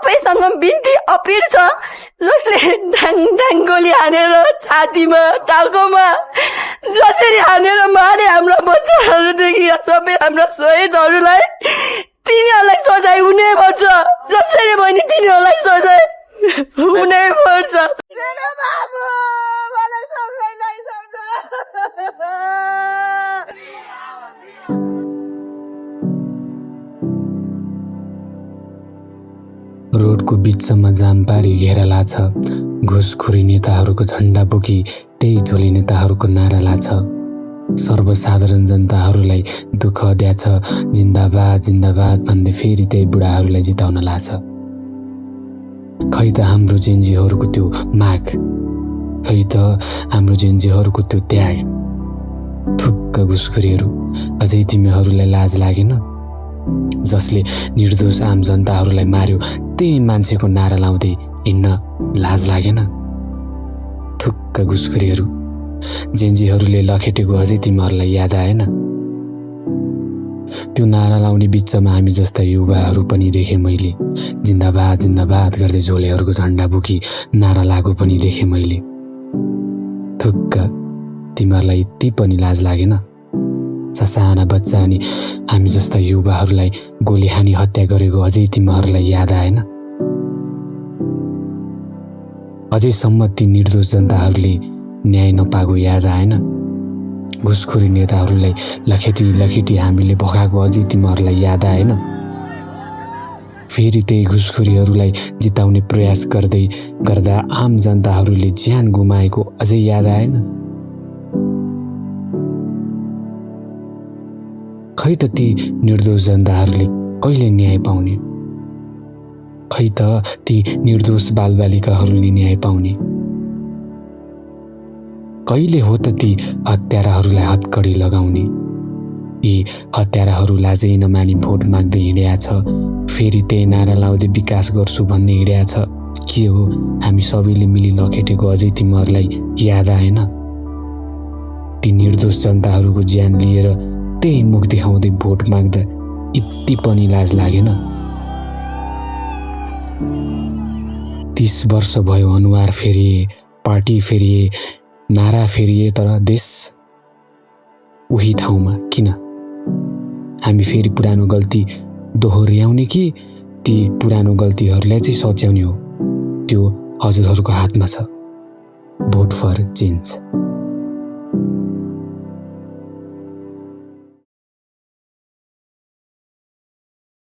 तपाईसँग बिन्ती अपिल छ, जसले ढाङ गोली हानेर छातीमा टाउकोमा जसरी हानेर मारे हाम्रा बच्चाहरूदेखि सबै हाम्रा शहीदहरूलाई तिनीहरूलाई सजाय हुनै पर्छ। जसरी पनि तिनीहरूलाई सजाय हुनै पर्छ। मेरो बाबु मलाई सबैलाई सम्झ। रोडको बिचमा जाम पारी घेरा लाछ, घुसखोरी नेताहरूको झण्डा बोकी त्यही झोले नेताहरूको नारा लाछ। सर्वसाधारण जनताहरूलाई दुःख द्याछ, जिन्दाबाद जिन्दाबाद भन्दै फेरि त्यही बुढाहरूलाई जिताउन लाछ। खै त हाम्रो जेन्जीहरूको त्यो माग, खै त हाम्रो जेन्जीहरूको त्यो त्याग। थुक्क घुसखोरीहरू, अझै तिमीहरूलाई लाज लागेन? जसले निर्दोष आम जनताहरूलाई मार्यो त्यही मान्छेको नारा लाउँदै हिँड्न लाज लागेन? थुक्क घुसखोरीहरू, जेन्जीहरूले लखेटेको अझै तिमीहरूलाई याद आएन? त्यो नारा लाउने बिचमा हामी जस्ता युवाहरू पनि देखेँ मैले, जिन्दाबाद जिन्दाबाद गर्दै झोलेहरूको झण्डा बोकी नारा लागो पनि देखेँ मैले। थुक्क, तिमीहरूलाई यति पनि लाज लागेन? ससाना बच्चा अनि हामी जस्ता युवाहरूलाई गोली हानी हत्या गरेको अझै तिमीहरूलाई याद आएन? अझैसम्म ती निर्दोष जनताहरूले न्याय नपाएको याद आएन? घुसखोरी नेताहरूलाई लखेटी लखेटी हामीले भगाएको अझै तिमीहरूलाई याद आएन? फेरि त्यही घुसखोरीहरूलाई जिताउने प्रयास गर्दा आम जनताहरूले ज्यान गुमाएको अझै याद आएन? खै त ती निर्दोष जनताहरूले कहिले न्याय पाउने? खै त ती निर्दोष बालबालिकाहरूले न्याय पाउने? कहिले हो त ती हत्याराहरूलाई हतकडी लगाउने? यी हत्याराहरू लाजै नमानी भोट माग्दै हिँडेका छ, फेरि त्यही नारा लाउँदै विकास गर्छु भन्दै हिँडेका छ। के हो, हामी सबैले मिली लखेटेको अझै तिमीहरूलाई याद आएन? ती निर्दोष जनताहरूको ज्यान लिएर त्यही मुख देखाउँदै भोट माग्दा यति पनि लाज लागेन? 30 वर्ष भयो अनुहार फेरिए, पार्टी फेरिए, नारा फेरिए, तर देश उही ठाउँमा किन? हामी फेरि पुरानो गल्ती दोहोर्याउने कि ती पुरानो गल्तीहरूलाई चाहिँ सच्याउने हो? त्यो हजुरहरूको हातमा छ। Vote for change.